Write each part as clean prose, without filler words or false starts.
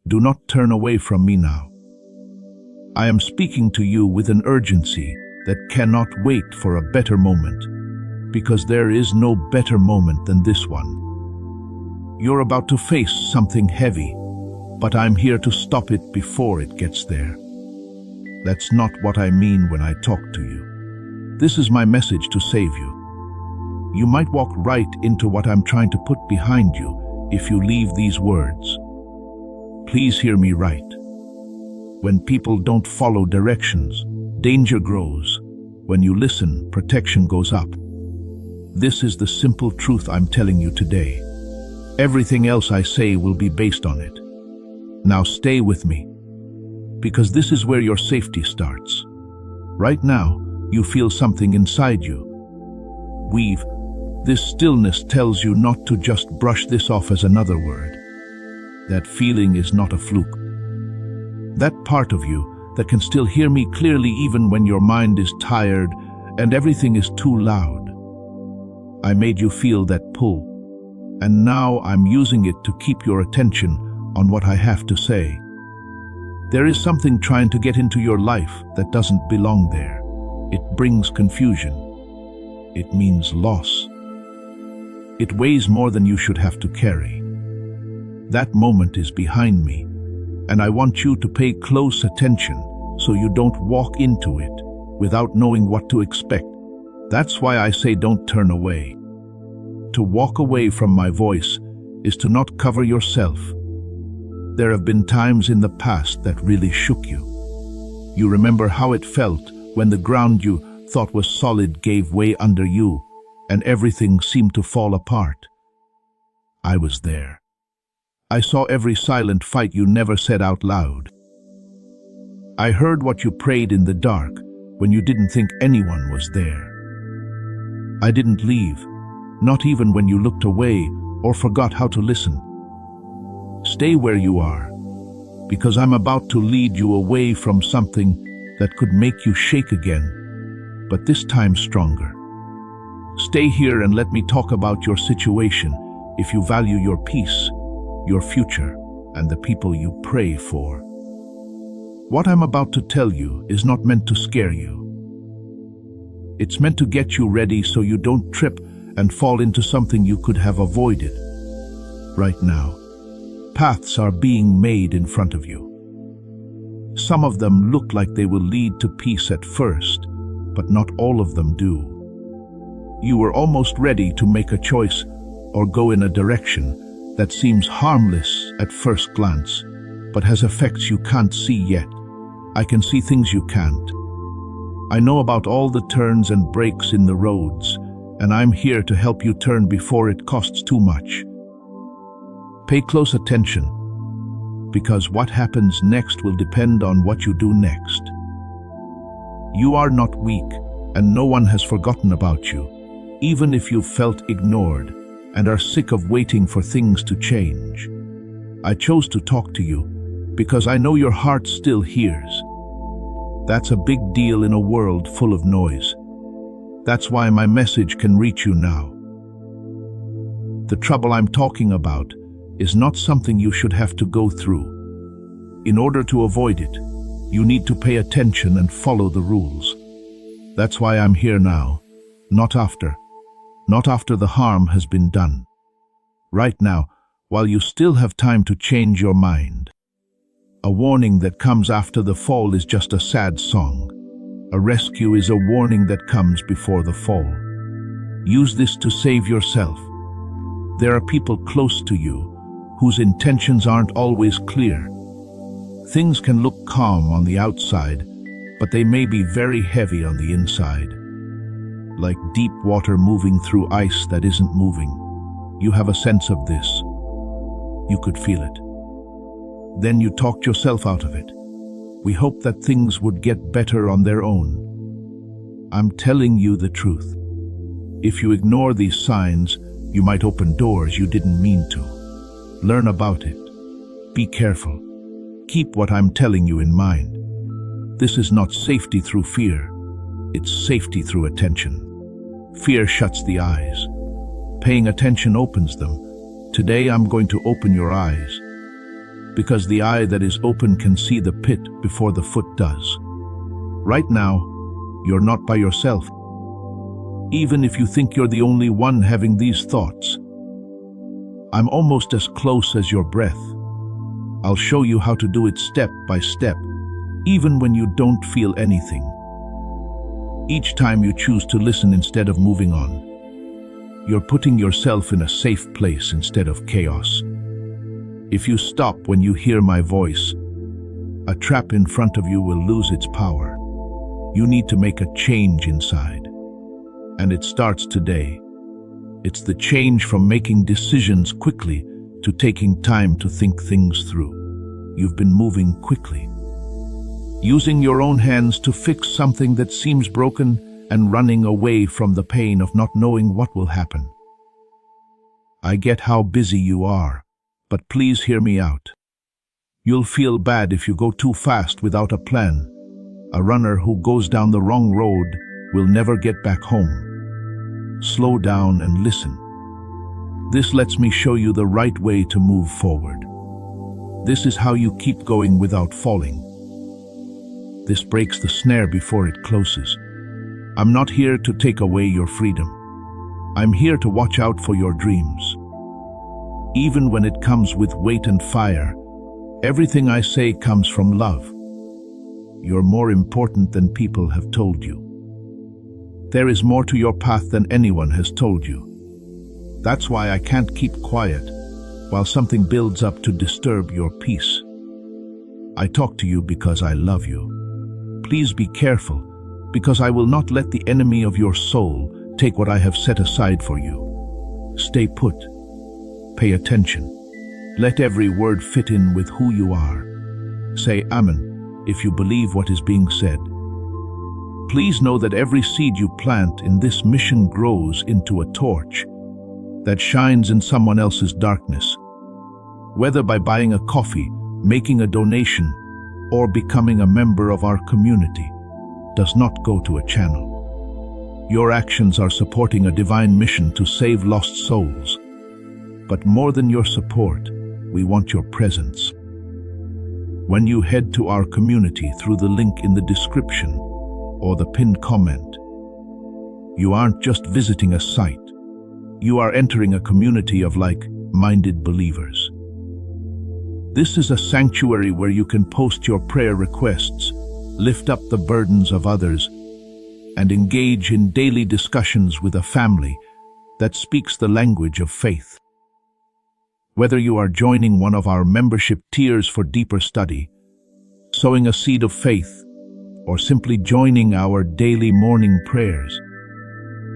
Do not turn away from me now. I am speaking to you with an urgency that cannot wait for a better moment, because there is no better moment than this one. You're about to face something heavy, but I'm here to stop it before it gets there. That's not what I mean when I talk to you. This is my message to save you. You might walk right into what I'm trying to put behind you if you leave these words. Please hear me right. When people don't follow directions, danger grows. When you listen, protection goes up. This is the simple truth I'm telling you today. Everything else I say will be based on it. Now stay with me, because this is where your safety starts. Right now, you feel something inside you. This stillness tells you not to just brush this off as another word. That feeling is not a fluke. That part of you that can still hear me clearly even when your mind is tired and everything is too loud. I made you feel that pull, and now I'm using it to keep your attention on what I have to say. There is something trying to get into your life that doesn't belong there. It brings confusion. It means loss. It weighs more than you should have to carry. That moment is behind me, and I want you to pay close attention so you don't walk into it without knowing what to expect. That's why I say don't turn away. To walk away from my voice is to not cover yourself. There have been times in the past that really shook you. You remember how it felt when the ground you thought was solid gave way under you and everything seemed to fall apart. I was there. I saw every silent fight you never said out loud. I heard what you prayed in the dark when you didn't think anyone was there. I didn't leave, not even when you looked away or forgot how to listen. Stay where you are, because I'm about to lead you away from something that could make you shake again, but this time stronger. Stay here and let me talk about your situation if you value your peace, your future, and the people you pray for. What I'm about to tell you is not meant to scare you. It's meant to get you ready so you don't trip and fall into something you could have avoided. Right now, paths are being made in front of you. Some of them look like they will lead to peace at first, but not all of them do. You were almost ready to make a choice or go in a direction that seems harmless at first glance, but has effects you can't see yet. I can see things you can't. I know about all the turns and breaks in the roads, and I'm here to help you turn before it costs too much. Pay close attention, because what happens next will depend on what you do next. You are not weak, and no one has forgotten about you, even if you've felt ignored and are sick of waiting for things to change. I chose to talk to you because I know your heart still hears. That's a big deal in a world full of noise. That's why my message can reach you now. The trouble I'm talking about is not something you should have to go through. In order to avoid it, you need to pay attention and follow the rules. That's why I'm here now, not after the harm has been done. Right now, while you still have time to change your mind. A warning that comes after the fall is just a sad song. A rescue is a warning that comes before the fall. Use this to save yourself. There are people close to you whose intentions aren't always clear. Things can look calm on the outside, but they may be very heavy on the inside. Like deep water moving through ice that isn't moving. You have a sense of this. You could feel it. Then you talked yourself out of it. We hoped that things would get better on their own. I'm telling you the truth. If you ignore these signs, you might open doors you didn't mean to. Learn about it. Be careful. Keep what I'm telling you in mind. This is not safety through fear. It's safety through attention. Fear shuts the eyes. Paying attention opens them. Today I'm going to open your eyes. because the eye that is open can see the pit before the foot does. Right now, you're not by yourself. Even if you think you're the only one having these thoughts, I'm almost as close as your breath. I'll show you how to do it step by step, even when you don't feel anything. Each time you choose to listen instead of moving on, you're putting yourself in a safe place instead of chaos. If you stop when you hear my voice, a trap in front of you will lose its power. You need to make a change inside. And it starts today. It's the change from making decisions quickly to taking time to think things through. You've been moving quickly, using your own hands to fix something that seems broken and running away from the pain of not knowing what will happen. I get how busy you are, but please hear me out. You'll feel bad if you go too fast without a plan. A runner who goes down the wrong road will never get back home. Slow down and listen. This lets me show you the right way to move forward. This is how you keep going without falling. This breaks the snare before it closes. I'm not here to take away your freedom. I'm here to watch out for your dreams. Even when it comes with weight and fire, everything I say comes from love. You're more important than people have told you. There is more to your path than anyone has told you. That's why I can't keep quiet while something builds up to disturb your peace. I talk to you because I love you. Please be careful, because I will not let the enemy of your soul take what I have set aside for you. Stay put. Pay attention. Let every word fit in with who you are. Say Amen if you believe what is being said. Please know that every seed you plant in this mission grows into a torch that shines in someone else's darkness. Whether by buying a coffee, making a donation, or becoming a member of our community, does not go to a channel. Your actions are supporting a divine mission to save lost souls. But more than your support, we want your presence. When you head to our community through the link in the description or the pinned comment, you aren't just visiting a site. You are entering a community of like-minded believers. This is a sanctuary where you can post your prayer requests, lift up the burdens of others, and engage in daily discussions with a family that speaks the language of faith. Whether you are joining one of our membership tiers for deeper study, sowing a seed of faith, or simply joining our daily morning prayers,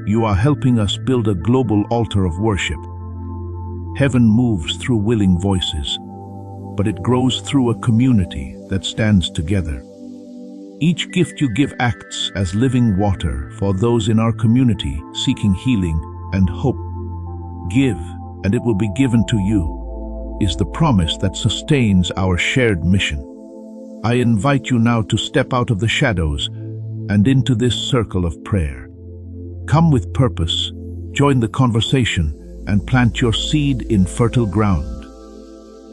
you are helping us build a global altar of worship. Heaven moves through willing voices, but it grows through a community that stands together. Each gift you give acts as living water for those in our community seeking healing and hope. Give, and it will be given to you, is the promise that sustains our shared mission. I invite you now to step out of the shadows and into this circle of prayer. Come with purpose, join the conversation, and plant your seed in fertile ground.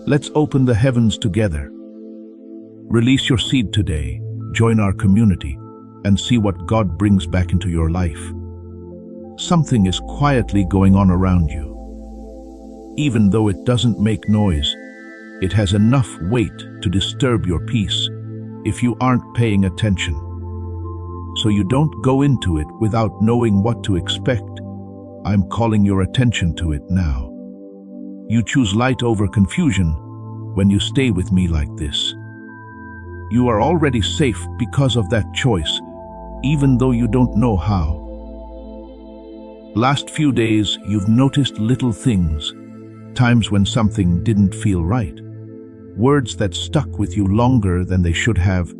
Let's open the heavens together. Release your seed today, join our community, and see what God brings back into your life. Something is quietly going on around you. Even though it doesn't make noise, it has enough weight to disturb your peace if you aren't paying attention. So you don't go into it without knowing what to expect. I'm calling your attention to it now. You choose light over confusion when you stay with me like this. You are already safe because of that choice, even though you don't know how. Last few days, you've noticed little things, times when something didn't feel right, words that stuck with you longer than they should have,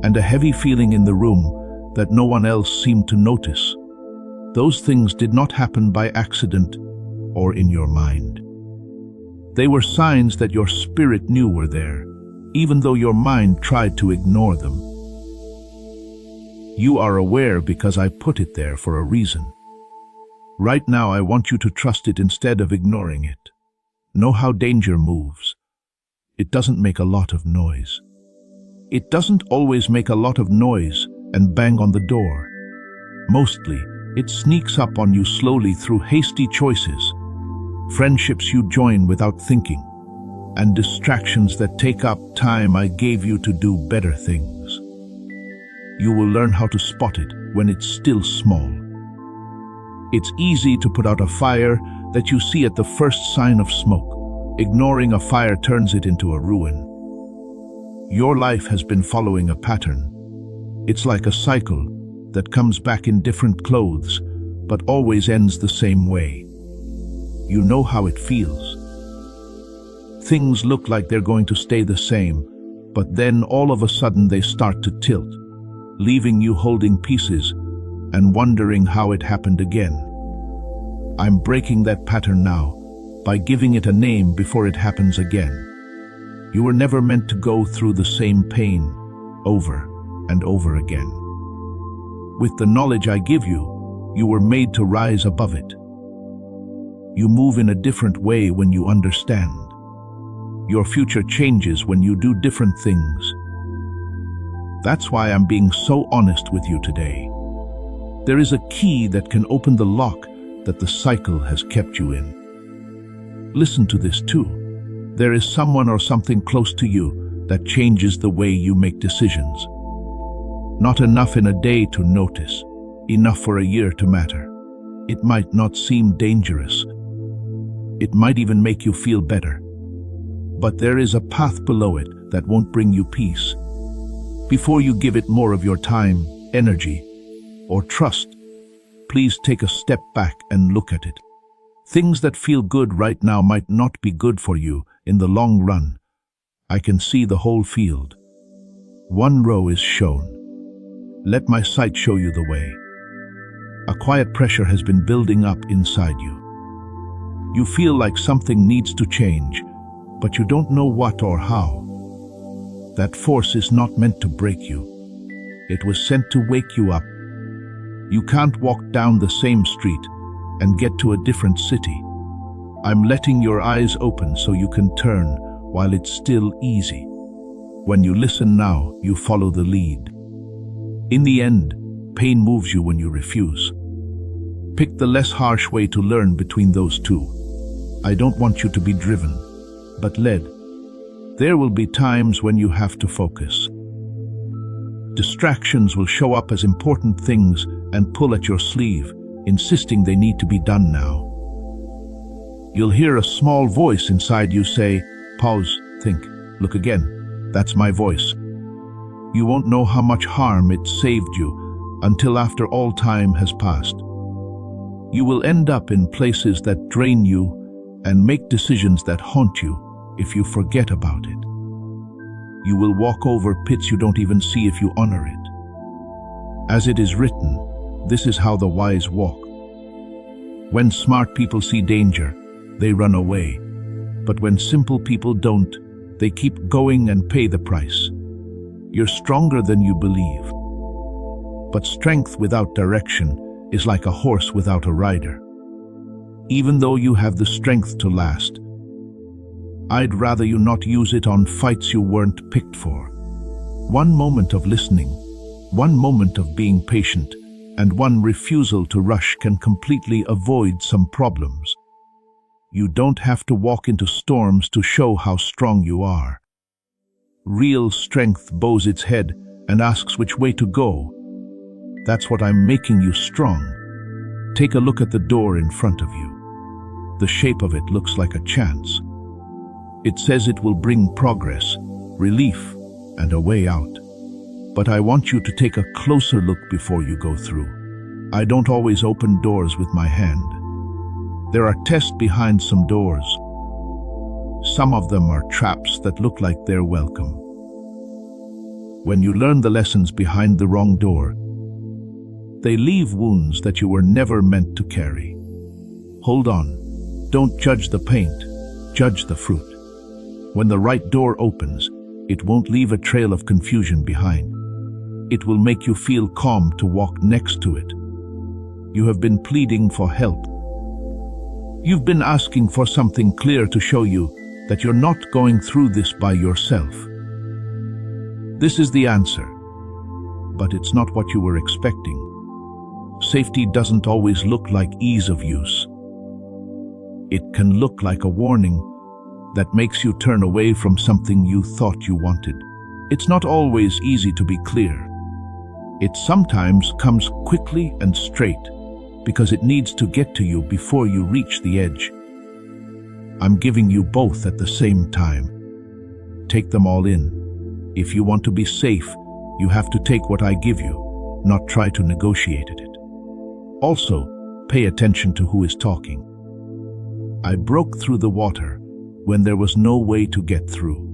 and a heavy feeling in the room that no one else seemed to notice. Those things did not happen by accident or in your mind. They were signs that your spirit knew were there, even though your mind tried to ignore them. You are aware because I put it there for a reason. Right now, I want you to trust it instead of ignoring it. Know how danger moves. it doesn't make a lot of noise. It doesn't always make a lot of noise and bang on the door. Mostly, it sneaks up on you slowly through hasty choices, friendships you join without thinking, and distractions that take up time I gave you to do better things. You will learn how to spot it when it's still small. It's easy to put out a fire that you see at the first sign of smoke. Ignoring a fire turns it into a ruin. Your life has been following a pattern. It's like a cycle that comes back in different clothes, but always ends the same way. You know how it feels. Things look like they're going to stay the same, but then all of a sudden they start to tilt, leaving you holding pieces and wondering how it happened again. I'm breaking that pattern now by giving it a name before it happens again. You were never meant to go through the same pain over and over again. With the knowledge I give you, you were made to rise above it. You move in a different way when you understand. Your future changes when you do different things. That's why I'm being so honest with you today. There is a key that can open the lock that the cycle has kept you in. Listen to this too. There is someone or something close to you that changes the way you make decisions. Not enough in a day to notice, enough for a year to matter. It might not seem dangerous. It might even make you feel better. But there is a path below it that won't bring you peace. Before you give it more of your time, energy, or trust, please take a step back and look at it. Things that feel good right now might not be good for you in the long run. I can see the whole field. One row is shown. Let my sight show you the way. A quiet pressure has been building up inside you. You feel like something needs to change, but you don't know what or how. That force is not meant to break you. It was sent to wake you up. You can't walk down the same street and get to a different city. I'm letting your eyes open so you can turn while it's still easy. When you listen now, you follow the lead. In the end, pain moves you when you refuse. Pick the less harsh way to learn between those two. I don't want you to be driven, but led. There will be times when you have to focus. Distractions will show up as important things and pull at your sleeve, insisting they need to be done now. You'll hear a small voice inside you say, "Pause, think, look again." That's my voice. You won't know how much harm it saved you until after all time has passed. You will end up in places that drain you and make decisions that haunt you if you forget about it. You will walk over pits you don't even see if you honor it. As it is written, this is how the wise walk. When smart people see danger, they run away. But when simple people don't, they keep going and pay the price. You're stronger than you believe. But strength without direction is like a horse without a rider. Even though you have the strength to last, I'd rather you not use it on fights you weren't picked for. One moment of listening, one moment of being patient, and one refusal to rush can completely avoid some problems. You don't have to walk into storms to show how strong you are. Real strength bows its head and asks which way to go. That's what I'm making you strong. Take a look at the door in front of you. The shape of it looks like a chance. It says it will bring progress, relief, and a way out. But I want you to take a closer look before you go through. I don't always open doors with my hand. There are tests behind some doors. Some of them are traps that look like they're welcome. When you learn the lessons behind the wrong door, they leave wounds that you were never meant to carry. Hold on. Don't judge the paint, judge the fruit. When the right door opens, it won't leave a trail of confusion behind. It will make you feel calm to walk next to it. You have been pleading for help. You've been asking for something clear to show you that you're not going through this by yourself. This is the answer, but it's not what you were expecting. Safety doesn't always look like ease of use. It can look like a warning that makes you turn away from something you thought you wanted. It's not always easy to be clear. It sometimes comes quickly and straight because it needs to get to you before you reach the edge. I'm giving you both at the same time. Take them all in. If you want to be safe, you have to take what I give you, not try to negotiate it. Also, pay attention to who is talking. I broke through the water when there was no way to get through.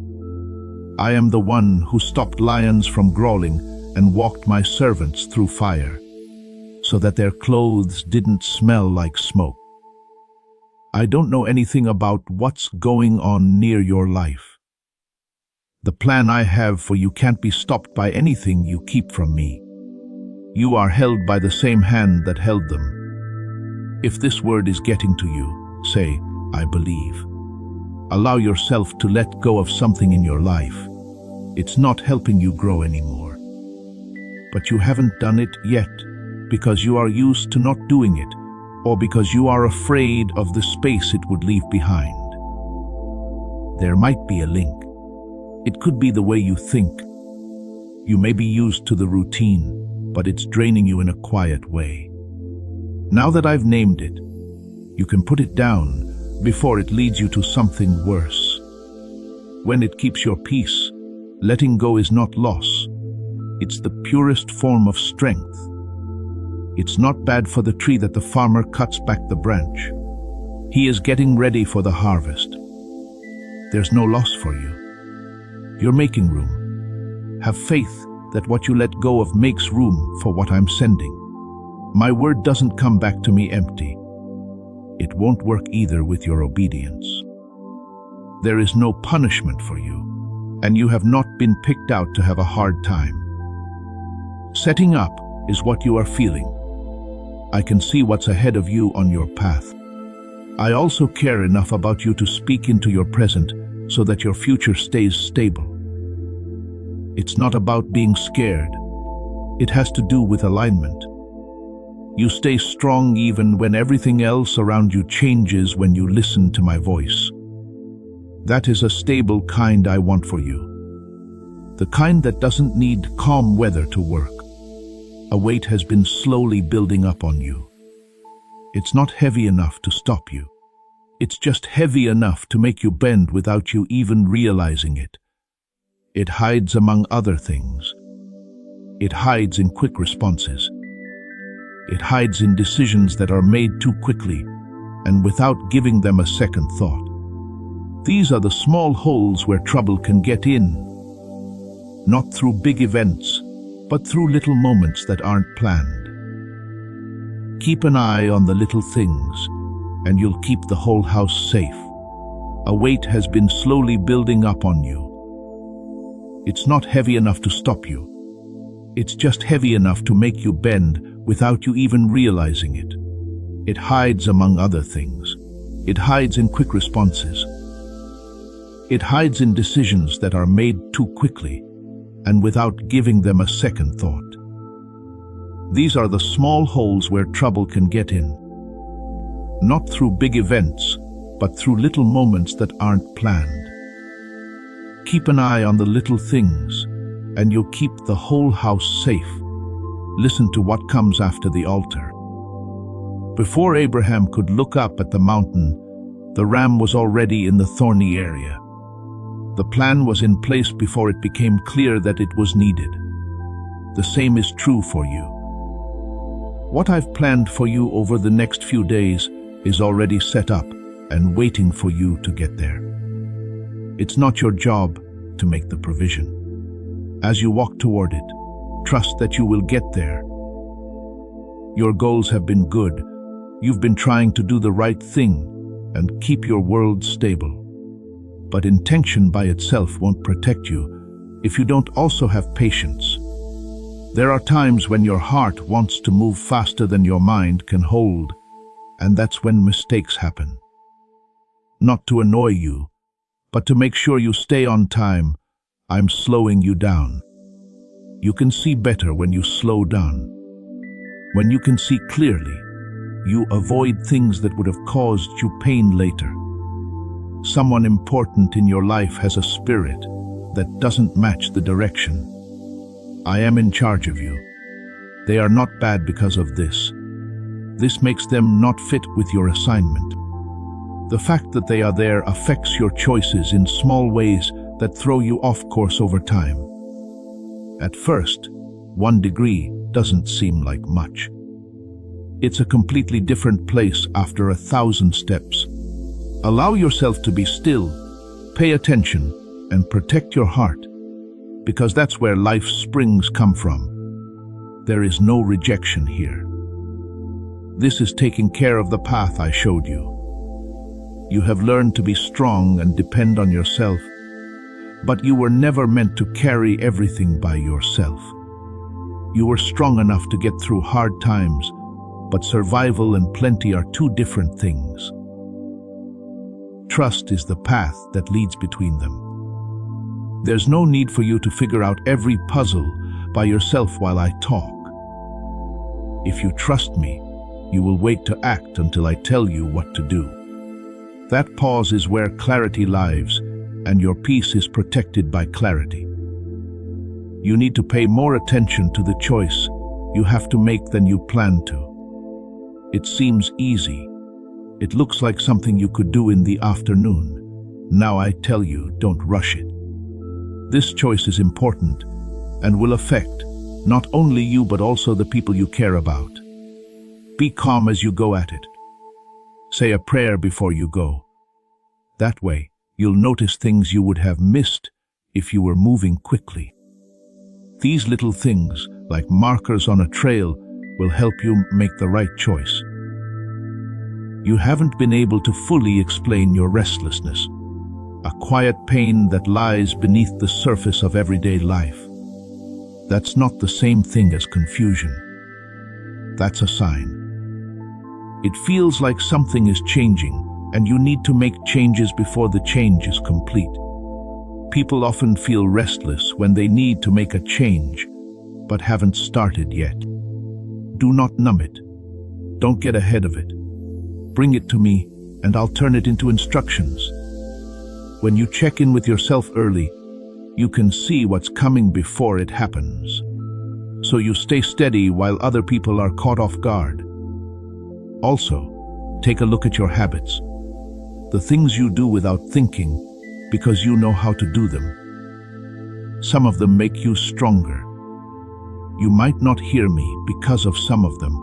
I am the one who stopped lions from growling and walked my servants through fire, so that their clothes didn't smell like smoke. I don't know anything about what's going on near your life. The plan I have for you can't be stopped by anything you keep from me. You are held by the same hand that held them. If this word is getting to you, say, I believe. Allow yourself to let go of something in your life. It's not helping you grow anymore. But you haven't done it yet because you are used to not doing it, or because you are afraid of the space it would leave behind. There might be a link. It could be the way you think. You may be used to the routine, but it's draining you in a quiet way. Now that I've named it, you can put it down before it leads you to something worse. When it keeps your peace, letting go is not loss. It's the purest form of strength. It's not bad for the tree that the farmer cuts back the branch. He is getting ready for the harvest. There's no loss for you. You're making room. Have faith that what you let go of makes room for what I'm sending. My word doesn't come back to me empty. It won't work either with your obedience. There is no punishment for you, and you have not been picked out to have a hard time. Setting up is what you are feeling. I can see what's ahead of you on your path. I also care enough about you to speak into your present so that your future stays stable. It's not about being scared. It has to do with alignment. You stay strong even when everything else around you changes when you listen to my voice. That is a stable kind I want for you. The kind that doesn't need calm weather to work. A weight has been slowly building up on you. It's not heavy enough to stop you. It's just heavy enough to make you bend without you even realizing it. It hides among other things. It hides in quick responses. It hides in decisions that are made too quickly and without giving them a second thought. These are the small holes where trouble can get in. Not through big events, but through little moments that aren't planned. Keep an eye on the little things, and you'll keep the whole house safe. A weight has been slowly building up on you. It's not heavy enough to stop you. It's just heavy enough to make you bend without you even realizing it. It hides among other things. It hides in quick responses. It hides in decisions that are made too quickly and without giving them a second thought. These are the small holes where trouble can get in. Not through big events, but through little moments that aren't planned. Keep an eye on the little things, and you'll keep the whole house safe. Listen to what comes after the altar. Before Abraham could look up at the mountain, the ram was already in the thorny area. The plan was in place before it became clear that it was needed. The same is true for you. What I've planned for you over the next few days is already set up and waiting for you to get there. It's not your job to make the provision. As you walk toward it, trust that you will get there. Your goals have been good. You've been trying to do the right thing and keep your world stable. But intention by itself won't protect you if you don't also have patience. There are times when your heart wants to move faster than your mind can hold, and that's when mistakes happen. Not to annoy you, But to make sure you stay on time, I'm slowing you down. You can see better when you slow down. When you can see clearly, you avoid things that would have caused you pain later. Someone important in your life has a spirit that doesn't match the direction. I am in charge of you. They are not bad because of this. This makes them not fit with your assignment. The fact that they are there affects your choices in small ways that throw you off course over time. At first, 1 degree doesn't seem like much. It's a completely different place after 1,000 steps. Allow yourself to be still, pay attention, and protect your heart, because that's where life's springs come from. There is no rejection here. This is taking care of the path I showed you. You have learned to be strong and depend on yourself, but you were never meant to carry everything by yourself. You were strong enough to get through hard times, but survival and plenty are two different things. Trust is the path that leads between them. There's no need for you to figure out every puzzle by yourself while I talk. If you trust me, you will wait to act until I tell you what to do. That pause is where clarity lies, and your peace is protected by clarity. You need to pay more attention to the choice you have to make than you plan to. It seems easy. It looks like something you could do in the afternoon. Now I tell you, don't rush it. This choice is important and will affect not only you but also the people you care about. Be calm as you go at it. Say a prayer before you go. That way, you'll notice things you would have missed if you were moving quickly. These little things, like markers on a trail, will help you make the right choice. You haven't been able to fully explain your restlessness, a quiet pain that lies beneath the surface of everyday life. That's not the same thing as confusion. That's a sign. It feels like something is changing, and you need to make changes before the change is complete. People often feel restless when they need to make a change, but haven't started yet. Do not numb it. Don't get ahead of it. Bring it to me, and I'll turn it into instructions. When you check in with yourself early, you can see what's coming before it happens. So you stay steady while other people are caught off guard. Also, take a look at your habits. The things you do without thinking, because you know how to do them. Some of them make you stronger. You might not hear me because of some of them.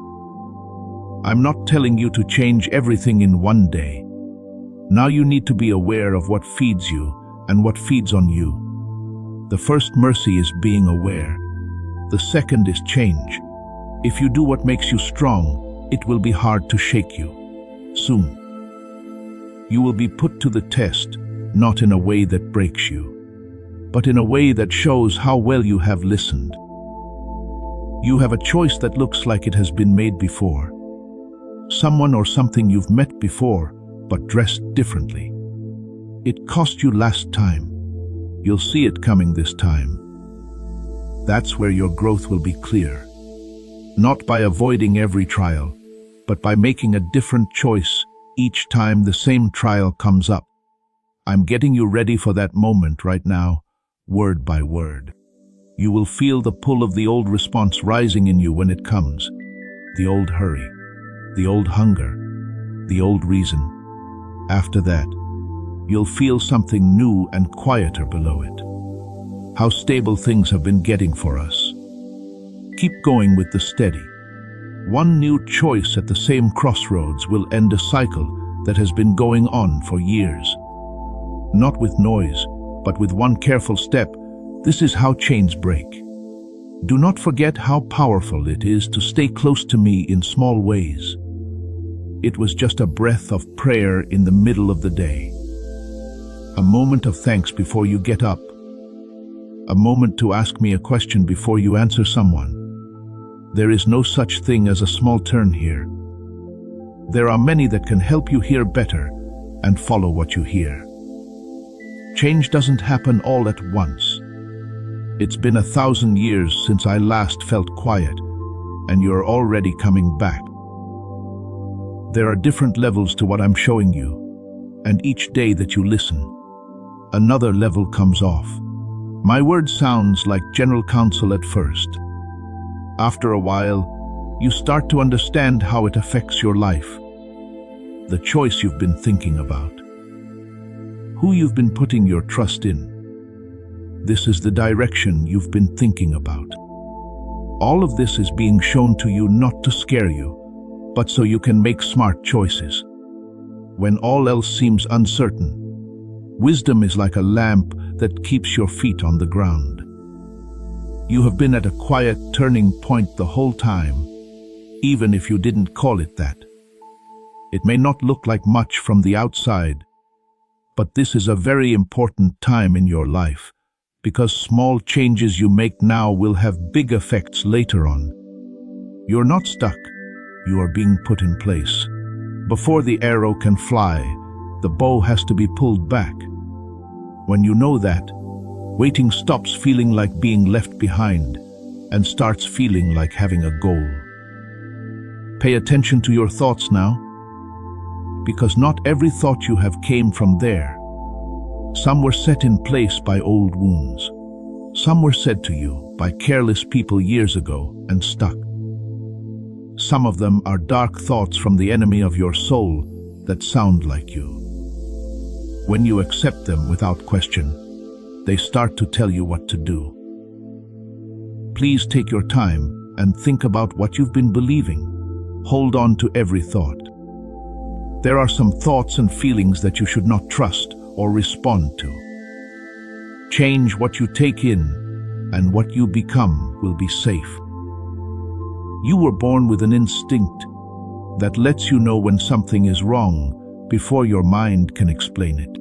I'm not telling you to change everything in one day. Now you need to be aware of what feeds you and what feeds on you. The first mercy is being aware. The second is change. If you do what makes you strong, it will be hard to shake you. Soon. You will be put to the test, not in a way that breaks you, but in a way that shows how well you have listened. You have a choice that looks like it has been made before. Someone or something you've met before, but dressed differently. It cost you last time. You'll see it coming this time. That's where your growth will be clear. Not by avoiding every trial, but by making a different choice each time the same trial comes up. I'm getting you ready for that moment right now, word by word. You will feel the pull of the old response rising in you when it comes. The old hurry, the old hunger, the old reason. After that, you'll feel something new and quieter below it. How stable things have been getting for us. Keep going with the steady. One new choice at the same crossroads will end a cycle that has been going on for years. Not with noise, but with one careful step. This is how chains break. Do not forget how powerful it is to stay close to me in small ways. It was just a breath of prayer in the middle of the day. A moment of thanks before you get up. A moment to ask me a question before you answer someone. There is no such thing as a small turn here. There are many that can help you hear better and follow what you hear. Change doesn't happen all at once. It's been 1,000 years since I last felt quiet, and you're already coming back. There are different levels to what I'm showing you, and each day that you listen, another level comes off. My word sounds like general counsel at first. After a while, you start to understand how it affects your life, the choice you've been thinking about, who you've been putting your trust in. This is the direction you've been thinking about. All of this is being shown to you not to scare you, but so you can make smart choices. When all else seems uncertain, wisdom is like a lamp that keeps your feet on the ground. You have been at a quiet turning point the whole time, even if you didn't call it that. It may not look like much from the outside, but this is a very important time in your life, because small changes you make now will have big effects later on. You're not stuck, you are being put in place. Before the arrow can fly, the bow has to be pulled back. When you know that, waiting stops feeling like being left behind and starts feeling like having a goal. Pay attention to your thoughts now, because not every thought you have came from there. Some were set in place by old wounds. Some were said to you by careless people years ago and stuck. Some of them are dark thoughts from the enemy of your soul that sound like you. When you accept them without question, they start to tell you what to do. Please take your time and think about what you've been believing. Hold on to every thought. There are some thoughts and feelings that you should not trust or respond to. Change what you take in, and what you become will be safe. You were born with an instinct that lets you know when something is wrong before your mind can explain it.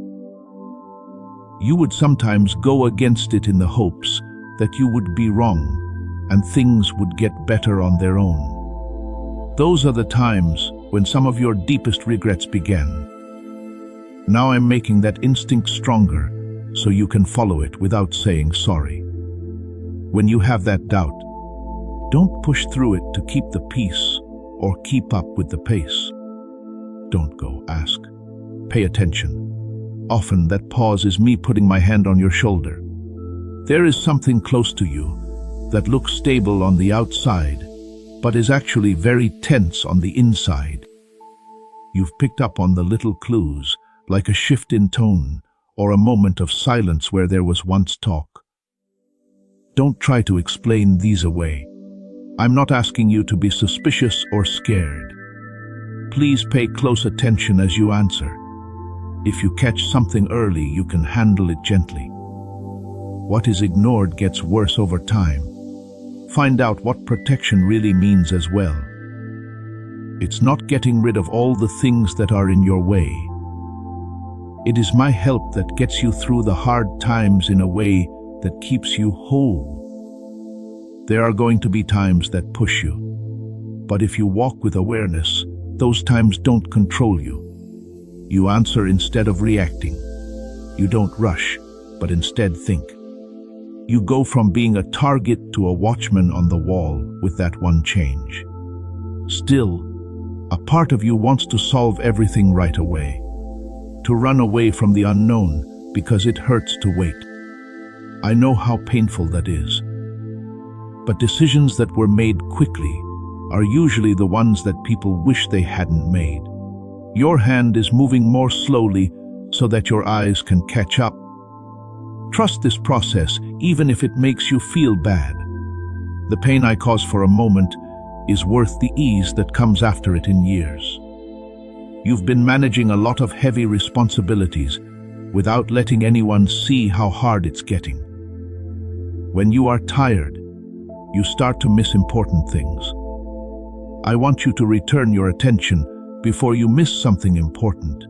You would sometimes go against it in the hopes that you would be wrong and things would get better on their own. Those are the times when some of your deepest regrets began. Now I'm making that instinct stronger so you can follow it without saying sorry. When you have that doubt, don't push through it to keep the peace or keep up with the pace. Don't go, ask. Pay attention. Often that pause is me putting my hand on your shoulder. There is something close to you that looks stable on the outside, but is actually very tense on the inside. You've picked up on the little clues, like a shift in tone or a moment of silence where there was once talk. Don't try to explain these away. I'm not asking you to be suspicious or scared. Please pay close attention as you answer. If you catch something early, you can handle it gently. What is ignored gets worse over time. Find out what protection really means as well. It's not getting rid of all the things that are in your way. It is my help that gets you through the hard times in a way that keeps you whole. There are going to be times that push you, but if you walk with awareness, those times don't control you. You answer instead of reacting. You don't rush, but instead think. You go from being a target to a watchman on the wall with that one change. Still, a part of you wants to solve everything right away, to run away from the unknown because it hurts to wait. I know how painful that is. But decisions that were made quickly are usually the ones that people wish they hadn't made. Your hand is moving more slowly so that your eyes can catch up. Trust this process even if it makes you feel bad. The pain I cause for a moment is worth the ease that comes after it in years. You've been managing a lot of heavy responsibilities without letting anyone see how hard it's getting. When you are tired, you start to miss important things. I want you to return your attention before you miss something important.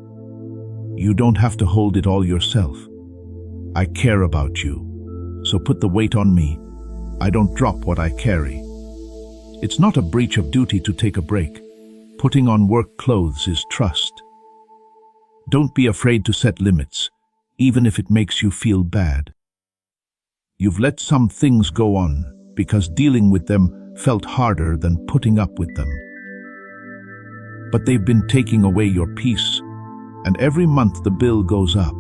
You don't have to hold it all yourself. I care about you, so put the weight on me. I don't drop what I carry. It's not a breach of duty to take a break. Putting on work clothes is trust. Don't be afraid to set limits, even if it makes you feel bad. You've let some things go on because dealing with them felt harder than putting up with them. But they've been taking away your peace, and every month the bill goes up.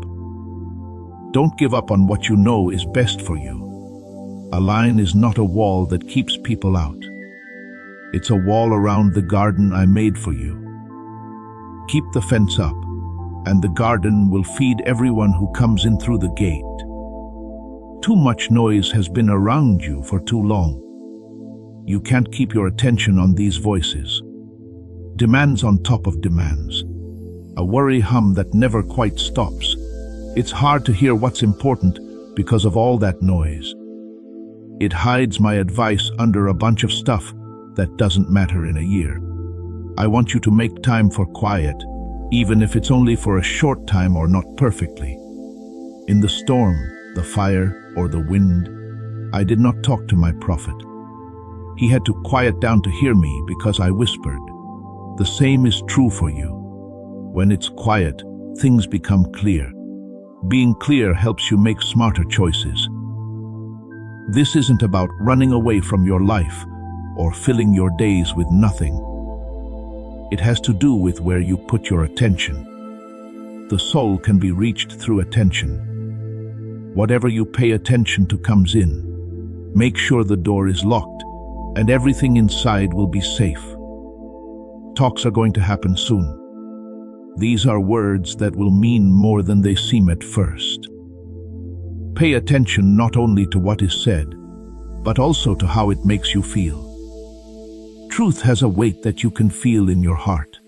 Don't give up on what you know is best for you. A line is not a wall that keeps people out. It's a wall around the garden I made for you. Keep the fence up, and the garden will feed everyone who comes in through the gate. Too much noise has been around you for too long. You can't keep your attention on these voices. Demands on top of demands. A worry hum that never quite stops. It's hard to hear what's important because of all that noise. It hides my advice under a bunch of stuff that doesn't matter in a year. I want you to make time for quiet, even if it's only for a short time or not perfectly. In the storm, the fire, or the wind, I did not talk to my prophet. He had to quiet down to hear me because I whispered. The same is true for you. When it's quiet, things become clear. Being clear helps you make smarter choices. This isn't about running away from your life or filling your days with nothing. It has to do with where you put your attention. The soul can be reached through attention. Whatever you pay attention to comes in. Make sure the door is locked and everything inside will be safe. Talks are going to happen soon. These are words that will mean more than they seem at first. Pay attention not only to what is said, but also to how it makes you feel. Truth has a weight that you can feel in your heart.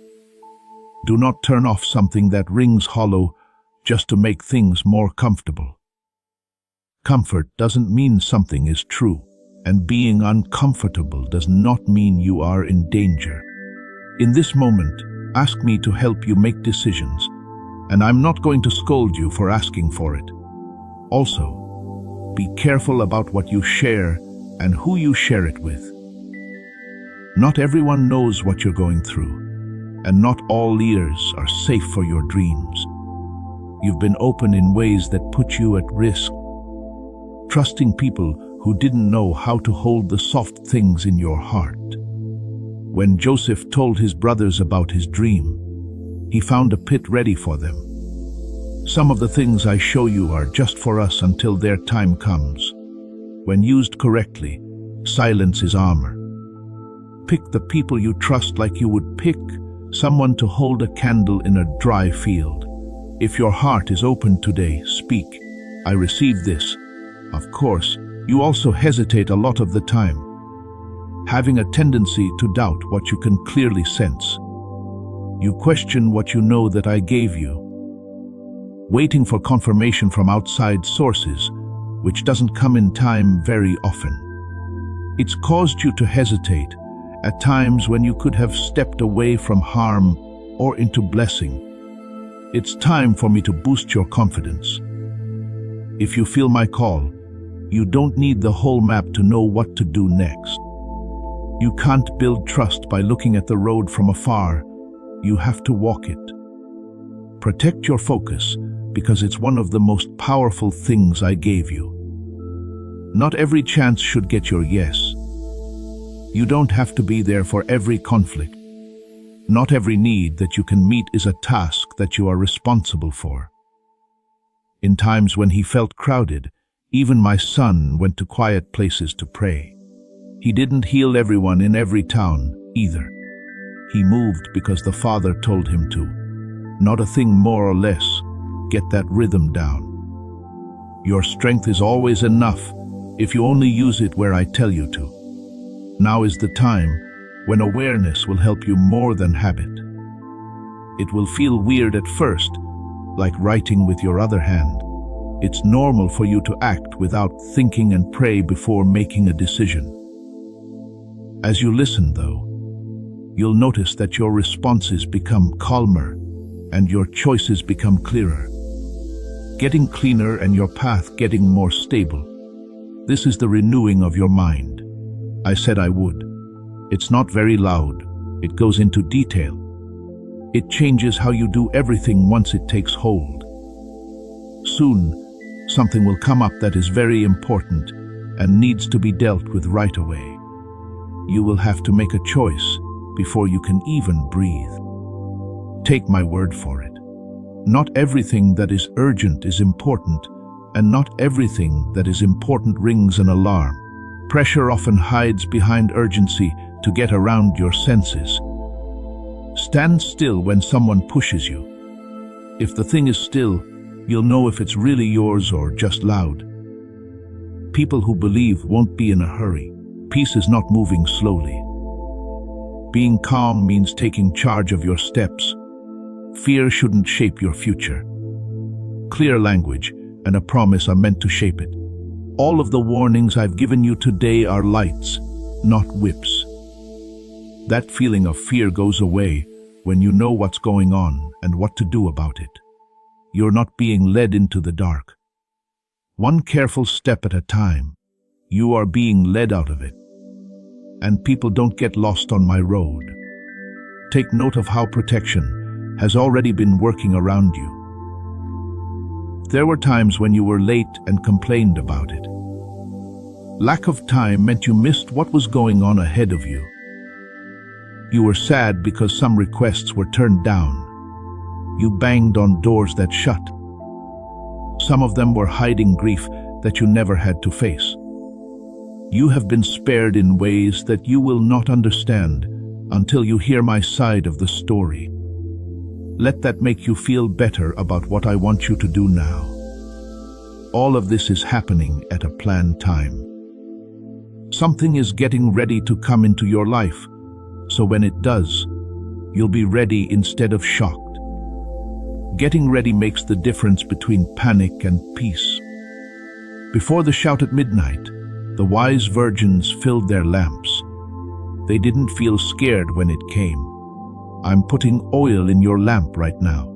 Do not turn off something that rings hollow just to make things more comfortable. Comfort doesn't mean something is true, and being uncomfortable does not mean you are in danger. In this moment, ask me to help you make decisions, and I'm not going to scold you for asking for it. Also, be careful about what you share and who you share it with. Not everyone knows what you're going through, and not all ears are safe for your dreams. You've been open in ways that put you at risk, trusting people who didn't know how to hold the soft things in your heart. When Joseph told his brothers about his dream, he found a pit ready for them. Some of the things I show you are just for us until their time comes. When used correctly, silence is armor. Pick the people you trust like you would pick someone to hold a candle in a dry field. If your heart is open today, speak. I receive this. Of course, you also hesitate a lot of the time, having a tendency to doubt what you can clearly sense. You question what you know that I gave you, waiting for confirmation from outside sources, which doesn't come in time very often. It's caused you to hesitate at times when you could have stepped away from harm or into blessing. It's time for me to boost your confidence. If you feel my call, you don't need the whole map to know what to do next. You can't build trust by looking at the road from afar. You have to walk it. Protect your focus, because it's one of the most powerful things I gave you. Not every chance should get your yes. You don't have to be there for every conflict. Not every need that you can meet is a task that you are responsible for. In times when he felt crowded, even my son went to quiet places to pray. He didn't heal everyone in every town either. He moved because the Father told him to. Not a thing more or less. Get that rhythm down. Your strength is always enough if you only use it where I tell you to. Now is the time when awareness will help you more than habit. It will feel weird at first, like writing with your other hand. It's normal for you to act without thinking and pray before making a decision. As you listen, though, you'll notice that your responses become calmer and your choices become clearer, getting cleaner and your path getting more stable. This is the renewing of your mind. I said I would. It's not very loud. It goes into detail. It changes how you do everything once it takes hold. Soon, something will come up that is very important and needs to be dealt with right away. You will have to make a choice before you can even breathe. Take my word for it. Not everything that is urgent is important, and not everything that is important rings an alarm. Pressure often hides behind urgency to get around your senses. Stand still when someone pushes you. If the thing is still, you'll know if it's really yours or just loud. People who believe won't be in a hurry. Peace is not moving slowly. Being calm means taking charge of your steps. Fear shouldn't shape your future. Clear language and a promise are meant to shape it. All of the warnings I've given you today are lights, not whips. That feeling of fear goes away when you know what's going on and what to do about it. You're not being led into the dark. One careful step at a time, you are being led out of it. And people don't get lost on my road. Take note of how protection has already been working around you. There were times when you were late and complained about it. Lack of time meant you missed what was going on ahead of you. You were sad because some requests were turned down. You banged on doors that shut. Some of them were hiding grief that you never had to face. You have been spared in ways that you will not understand until you hear my side of the story. Let that make you feel better about what I want you to do now. All of this is happening at a planned time. Something is getting ready to come into your life, so when it does, you'll be ready instead of shocked. Getting ready makes the difference between panic and peace. Before the shout at midnight, the wise virgins filled their lamps. They didn't feel scared when it came. I'm putting oil in your lamp right now.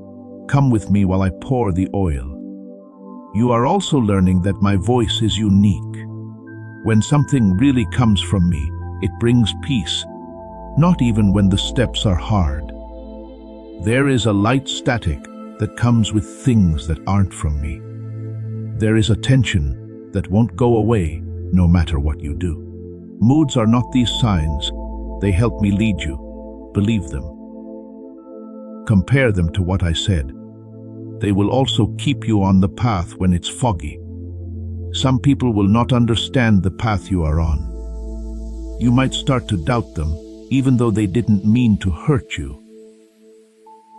Come with me while I pour the oil. You are also learning that my voice is unique. When something really comes from me, it brings peace, not even when the steps are hard. There is a light static that comes with things that aren't from me. There is a tension that won't go away no matter what you do. Moods are not these signs. They help me lead you. Believe them. Compare them to what I said. They will also keep you on the path when it's foggy. Some people will not understand the path you are on. You might start to doubt them, even though they didn't mean to hurt you.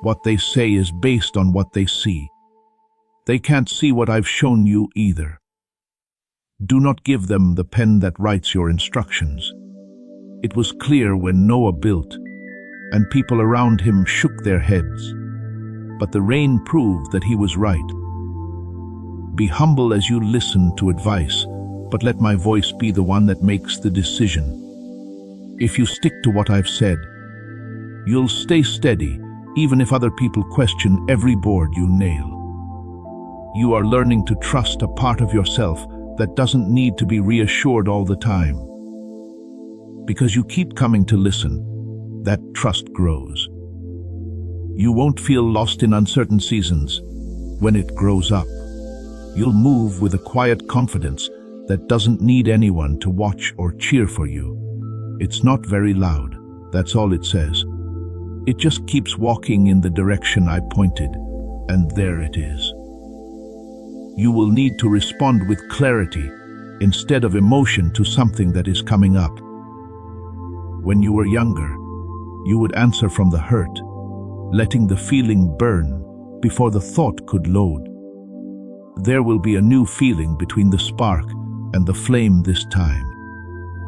What they say is based on what they see. They can't see what I've shown you either. Do not give them the pen that writes your instructions. It was clear when Noah built, and people around him shook their heads. But the rain proved that he was right. Be humble as you listen to advice, but let my voice be the one that makes the decision. If you stick to what I've said, you'll stay steady, even if other people question every board you nail. You are learning to trust a part of yourself that doesn't need to be reassured all the time. Because you keep coming to listen, that trust grows. You won't feel lost in uncertain seasons when it grows up. You'll move with a quiet confidence that doesn't need anyone to watch or cheer for you. It's not very loud, that's all it says. It just keeps walking in the direction I pointed, and there it is. You will need to respond with clarity instead of emotion to something that is coming up. When you were younger, you would answer from the hurt, letting the feeling burn before the thought could load. There will be a new feeling between the spark and the flame this time.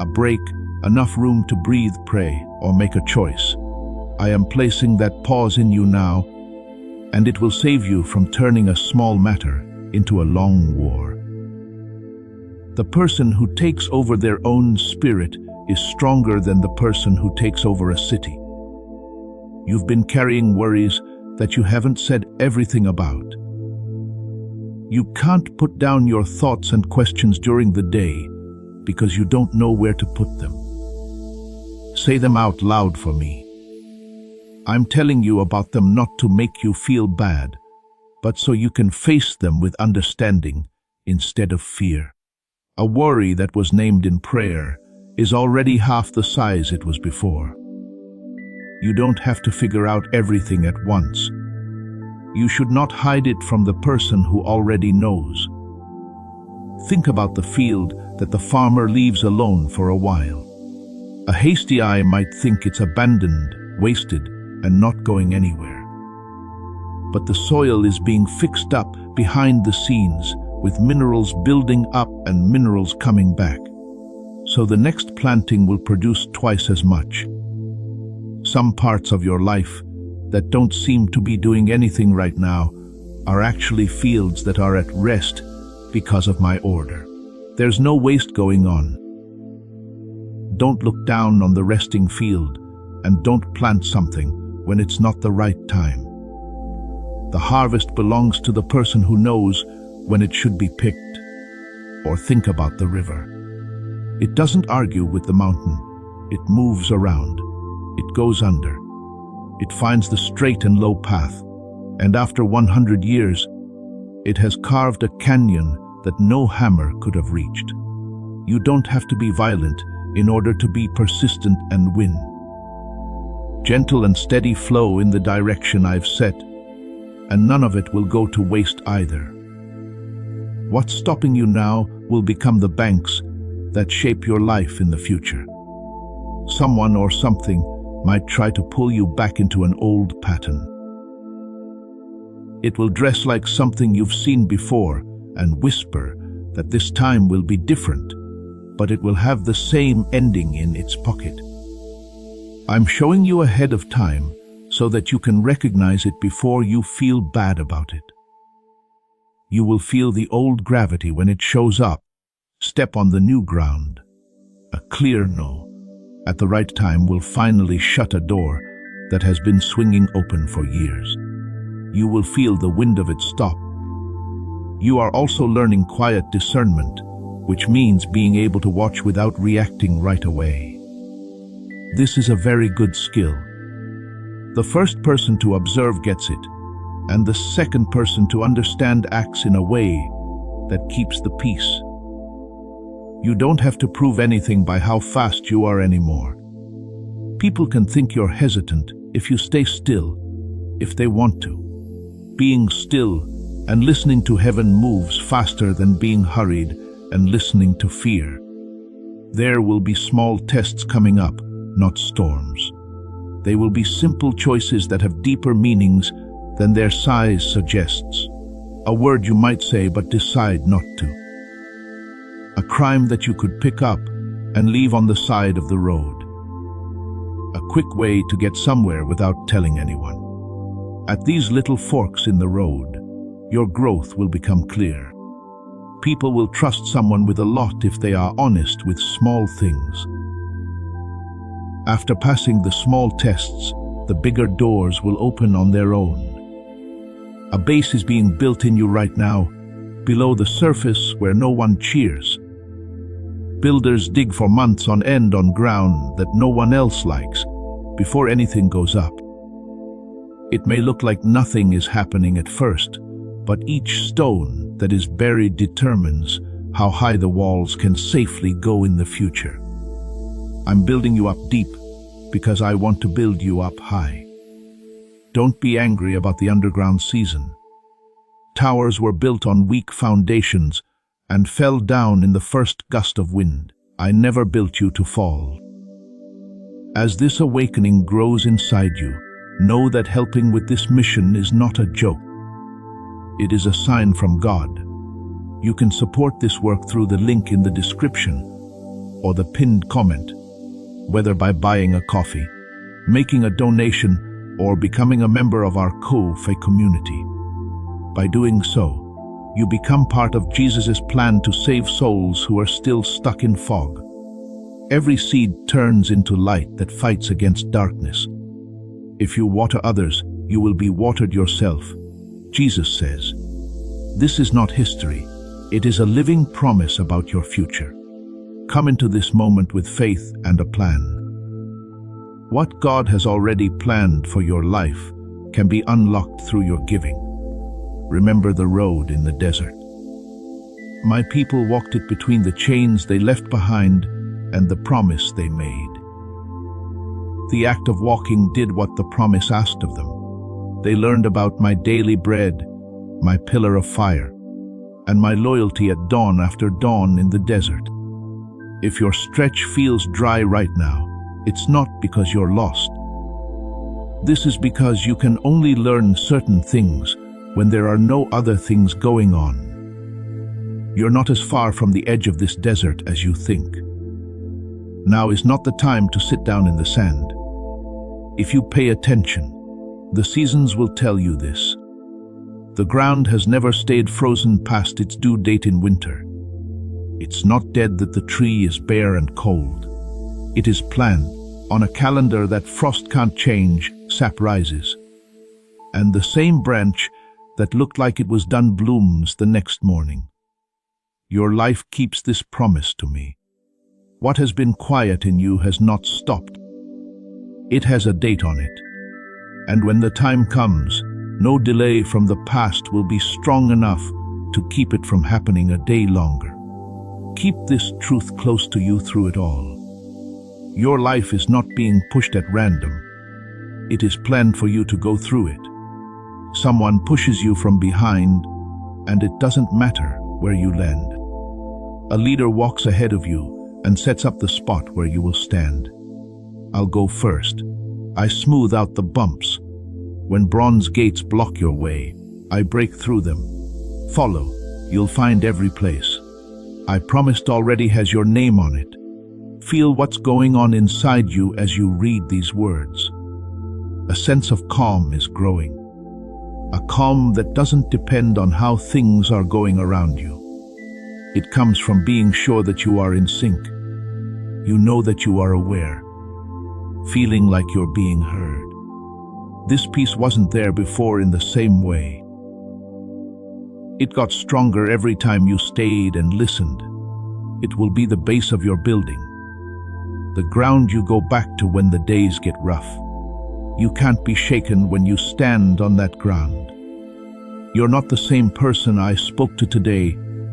A break, enough room to breathe, pray, or make a choice. I am placing that pause in you now, and it will save you from turning a small matter into a long war. The person who takes over their own spirit is stronger than the person who takes over a city. You've been carrying worries that you haven't said everything about. You can't put down your thoughts and questions during the day because you don't know where to put them. Say them out loud for me. I'm telling you about them not to make you feel bad, but so you can face them with understanding instead of fear. A worry that was named in prayer is already half the size it was before. You don't have to figure out everything at once. You should not hide it from the person who already knows. Think about the field that the farmer leaves alone for a while. A hasty eye might think it's abandoned, wasted, and not going anywhere. But the soil is being fixed up behind the scenes, with minerals building up and minerals coming back. So the next planting will produce twice as much. Some parts of your life that don't seem to be doing anything right now are actually fields that are at rest because of my order. There's no waste going on. Don't look down on the resting field, and don't plant something when it's not the right time. The harvest belongs to the person who knows when it should be picked. Or think about the river. It doesn't argue with the mountain. It moves around. It goes under. It finds the straight and low path. And after 100 years, it has carved a canyon that no hammer could have reached. You don't have to be violent in order to be persistent and win. Gentle and steady flow in the direction I've set, and none of it will go to waste either. What's stopping you now will become the banks that shape your life in the future. Someone or something might try to pull you back into an old pattern. It will dress like something you've seen before and whisper that this time will be different, but it will have the same ending in its pocket. I'm showing you ahead of time so that you can recognize it before you feel bad about it. You will feel the old gravity when it shows up. Step on the new ground. A clear no at the right time will finally shut a door that has been swinging open for years. You will feel the wind of it stop. You are also learning quiet discernment, which means being able to watch without reacting right away. This is a very good skill. The first person to observe gets it, and the second person to understand acts in a way that keeps the peace. You don't have to prove anything by how fast you are anymore. People can think you're hesitant if you stay still, if they want to. Being still and listening to heaven moves faster than being hurried and listening to fear. There will be small tests coming up, not storms. They will be simple choices that have deeper meanings than their size suggests. A word you might say but decide not to. A crime that you could pick up and leave on the side of the road. A quick way to get somewhere without telling anyone. At these little forks in the road, your growth will become clear. People will trust someone with a lot if they are honest with small things. After passing the small tests, the bigger doors will open on their own. A base is being built in you right now, below the surface where no one cheers. Builders dig for months on end on ground that no one else likes before anything goes up. It may look like nothing is happening at first, but each stone that is buried determines how high the walls can safely go in the future. I'm building you up deep because I want to build you up high. Don't be angry about the underground season. Towers were built on weak foundations and fell down in the first gust of wind. I never built you to fall. As this awakening grows inside you, know that helping with this mission is not a joke. It is a sign from God. You can support this work through the link in the description or the pinned comment, whether by buying a coffee, making a donation, or becoming a member of our Ko-fi community. By doing so, you become part of Jesus' plan to save souls who are still stuck in fog. Every seed turns into light that fights against darkness. If you water others, you will be watered yourself. Jesus says, this is not history. It is a living promise about your future. Come into this moment with faith and a plan. What God has already planned for your life can be unlocked through your giving. Remember the road in the desert. My people walked it between the chains they left behind and the promise they made. The act of walking did what the promise asked of them. They learned about my daily bread, my pillar of fire, and my loyalty at dawn after dawn in the desert. If your stretch feels dry right now, it's not because you're lost. This is because you can only learn certain things when there are no other things going on. You're not as far from the edge of this desert as you think. Now is not the time to sit down in the sand. If you pay attention, the seasons will tell you this. The ground has never stayed frozen past its due date in winter. It's not dead that the tree is bare and cold. It is planned. On a calendar that frost can't change, sap rises. And the same branch that looked like it was done blooms the next morning. Your life keeps this promise to me. What has been quiet in you has not stopped. It has a date on it. And when the time comes, no delay from the past will be strong enough to keep it from happening a day longer. Keep this truth close to you through it all. Your life is not being pushed at random. It is planned for you to go through it. Someone pushes you from behind, and it doesn't matter where you land. A leader walks ahead of you and sets up the spot where you will stand. I'll go first. I smooth out the bumps. When bronze gates block your way, I break through them. Follow. You'll find every place. I promised already has your name on it. Feel what's going on inside you as you read these words. A sense of calm is growing. A calm that doesn't depend on how things are going around you. It comes from being sure that you are in sync. You know that you are aware, feeling like you're being heard. This peace wasn't there before in the same way. It got stronger every time you stayed and listened. It will be the base of your building. The ground you go back to when the days get rough. You can't be shaken when you stand on that ground. You're not the same person I spoke to today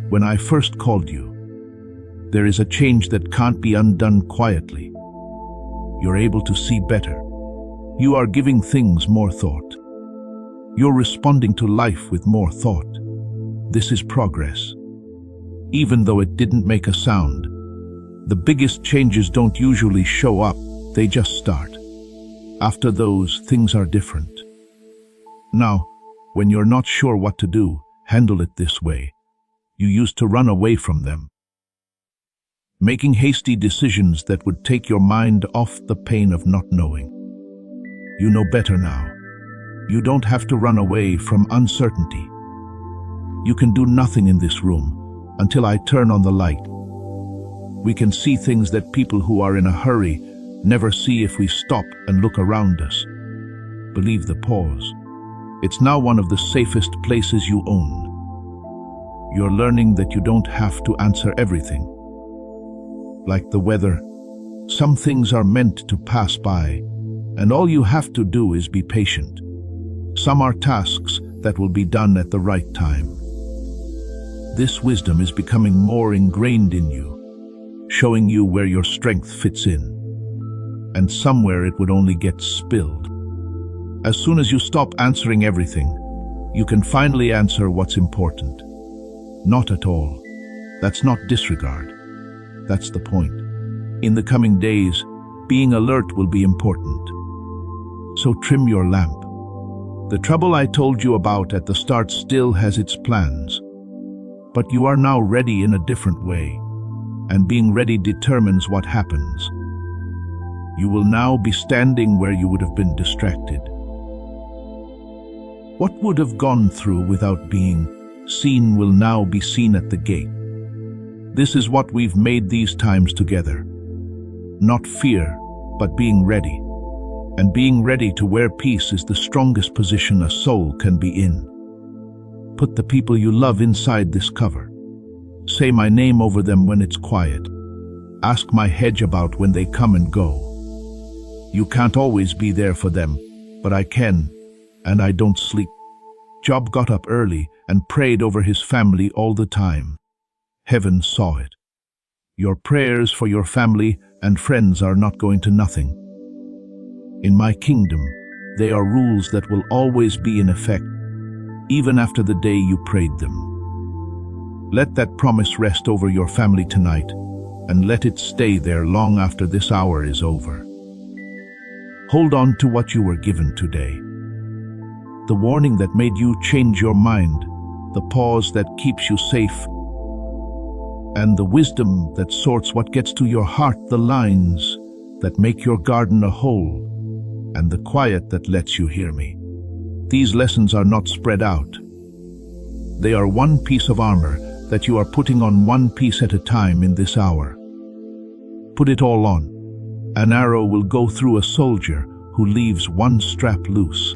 when I first called you. There is a change that can't be undone quietly. You're able to see better. You are giving things more thought. You're responding to life with more thought. This is progress. Even though it didn't make a sound, the biggest changes don't usually show up, they just start. After those, things are different. Now, when you're not sure what to do, handle it this way. You used to run away from them, making hasty decisions that would take your mind off the pain of not knowing. You know better now. You don't have to run away from uncertainty. You can do nothing in this room until I turn on the light. We can see things that people who are in a hurry never see if we stop and look around us. Believe the pause. It's now one of the safest places you own. You're learning that you don't have to answer everything. Like the weather, some things are meant to pass by, and all you have to do is be patient. Some are tasks that will be done at the right time. This wisdom is becoming more ingrained in you, showing you where your strength fits in, and somewhere it would only get spilled. As soon as you stop answering everything, you can finally answer what's important. Not at all. That's not disregard. That's the point. In the coming days, being alert will be important. So trim your lamp. The trouble I told you about at the start still has its plans, but you are now ready in a different way. And being ready determines what happens. You will now be standing where you would have been distracted. What would have gone through without being seen will now be seen at the gate. This is what we've made these times together. Not fear, but being ready. And being ready to wear peace is the strongest position a soul can be in. Put the people you love inside this cover. Say my name over them when it's quiet. Ask my hedge about when they come and go. You can't always be there for them, but I can, and I don't sleep. Job got up early and prayed over his family all the time. Heaven saw it. Your prayers for your family and friends are not going to nothing. In my kingdom, they are rules that will always be in effect, even after the day you prayed them. Let that promise rest over your family tonight, and let it stay there long after this hour is over. Hold on to what you were given today. The warning that made you change your mind, the pause that keeps you safe, and the wisdom that sorts what gets to your heart, the lines that make your garden a whole, and the quiet that lets you hear me. These lessons are not spread out. They are one piece of armor that you are putting on one piece at a time in this hour. Put it all on. An arrow will go through a soldier who leaves one strap loose.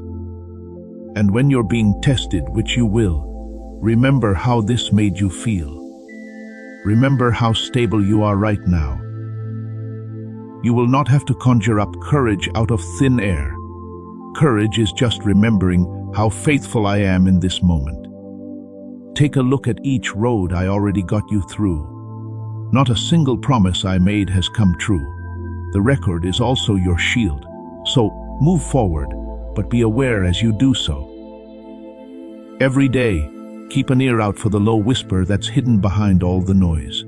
And when you're being tested, which you will, remember how this made you feel. Remember how stable you are right now. You will not have to conjure up courage out of thin air. Courage is just remembering how faithful I am in this moment. Take a look at each road I already got you through. Not a single promise I made has come true. The record is also your shield. So move forward, but be aware as you do so. Every day, keep an ear out for the low whisper that's hidden behind all the noise.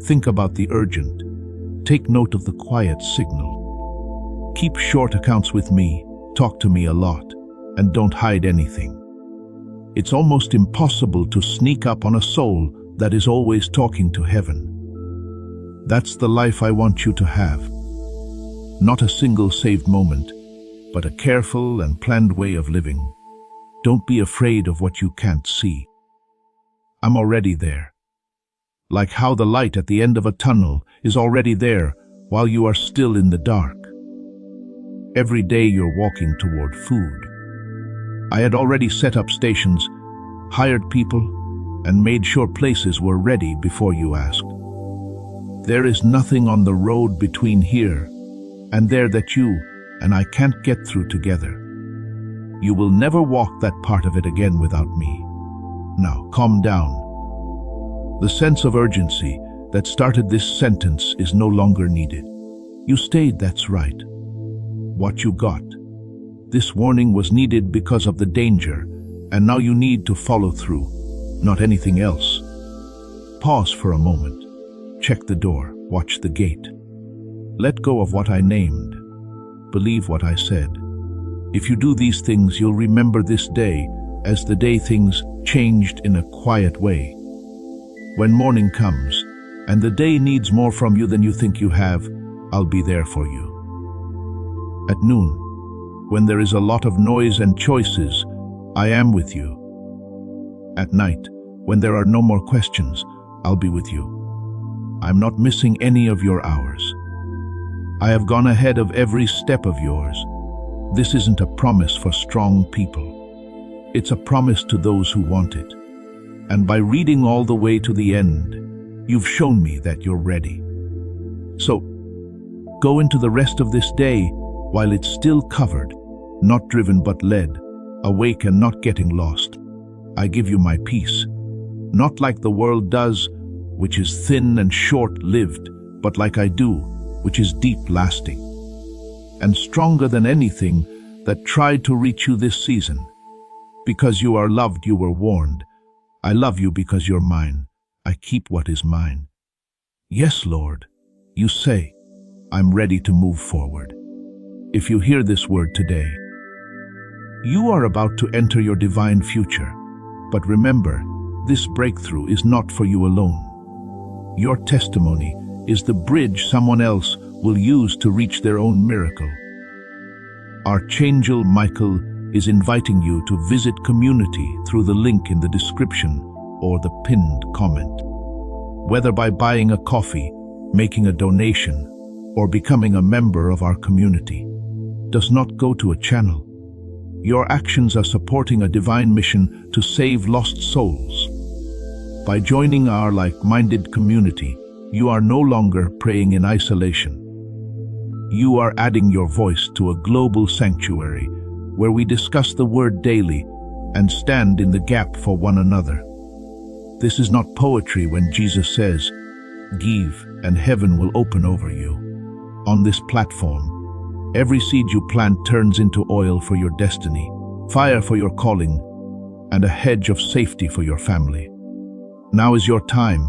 Think about the urgent. Take note of the quiet signal. Keep short accounts with me, talk to me a lot, and don't hide anything. It's almost impossible to sneak up on a soul that is always talking to heaven. That's the life I want you to have. Not a single saved moment, but a careful and planned way of living. Don't be afraid of what you can't see. I'm already there. Like how the light at the end of a tunnel is already there while you are still in the dark. Every day you're walking toward food. I had already set up stations, hired people, and made sure places were ready before you asked. There is nothing on the road between here and there that you and I can't get through together. You will never walk that part of it again without me. Now, calm down. The sense of urgency that started this sentence is no longer needed. You stayed, that's right. What you got. This warning was needed because of the danger, and now you need to follow through, not anything else. Pause for a moment. Check the door, watch the gate. Let go of what I named. Believe what I said. If you do these things, you'll remember this day as the day things changed in a quiet way. When morning comes, and the day needs more from you than you think you have, I'll be there for you. At noon, when there is a lot of noise and choices, I am with you. At night, when there are no more questions, I'll be with you. I'm not missing any of your hours. I have gone ahead of every step of yours. This isn't a promise for strong people. It's a promise to those who want it. And by reading all the way to the end, you've shown me that you're ready. So, go into the rest of this day while it's still covered, not driven but led, awake and not getting lost. I give you my peace, not like the world does, which is thin and short-lived, but like I do, which is deep-lasting, and stronger than anything that tried to reach you this season. Because you are loved, you were warned. I love you because you're mine. I keep what is mine. Yes, Lord, you say, I'm ready to move forward. If you hear this word today, you are about to enter your divine future. But remember, this breakthrough is not for you alone. Your testimony is the bridge someone else will use to reach their own miracle. Archangel Michael is inviting you to visit community through the link in the description or the pinned comment. Whether by buying a coffee, making a donation, or becoming a member of our community, does not go to a channel. Your actions are supporting a divine mission to save lost souls. By joining our like-minded community, you are no longer praying in isolation. You are adding your voice to a global sanctuary where we discuss the word daily, and stand in the gap for one another. This is not poetry when Jesus says, "Give, and heaven will open over you." On this platform, every seed you plant turns into oil for your destiny, fire for your calling, and a hedge of safety for your family. Now is your time.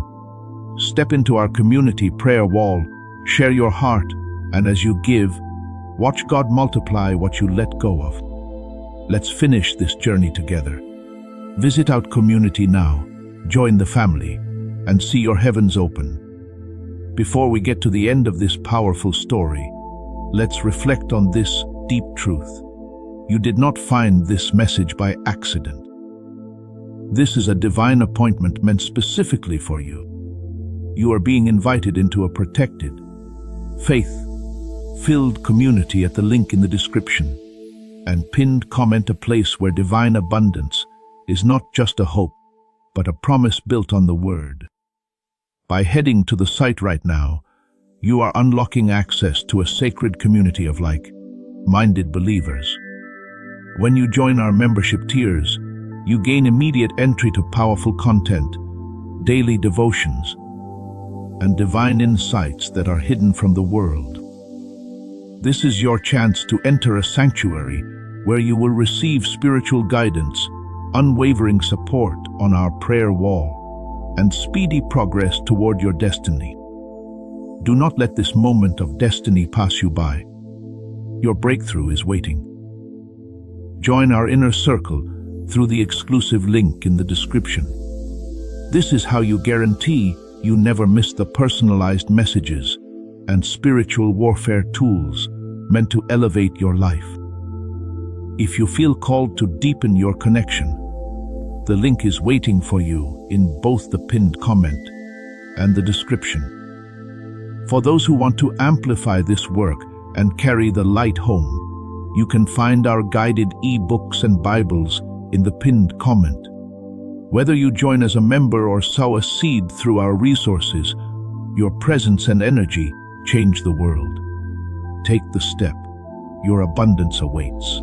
Step into our community prayer wall, share your heart, and as you give, watch God multiply what you let go of. Let's finish this journey together. Visit our community now, join the family, and see your heavens open. Before we get to the end of this powerful story, let's reflect on this deep truth. You did not find this message by accident. This is a divine appointment meant specifically for you. You are being invited into a protected, faith-filled community at the link in the description. And pinned comment, a place where divine abundance is not just a hope, but a promise built on the Word. By heading to the site right now, you are unlocking access to a sacred community of like-minded believers. When you join our membership tiers, you gain immediate entry to powerful content, daily devotions, and divine insights that are hidden from the world. This is your chance to enter a sanctuary where you will receive spiritual guidance, unwavering support on our prayer wall, and speedy progress toward your destiny. Do not let this moment of destiny pass you by. Your breakthrough is waiting. Join our inner circle through the exclusive link in the description. This is how you guarantee you never miss the personalized messages and spiritual warfare tools meant to elevate your life. If you feel called to deepen your connection, the link is waiting for you in both the pinned comment and the description. For those who want to amplify this work and carry the light home, you can find our guided e-books and Bibles in the pinned comment. Whether you join as a member or sow a seed through our resources, your presence and energy change the world. Take the step. Your abundance awaits.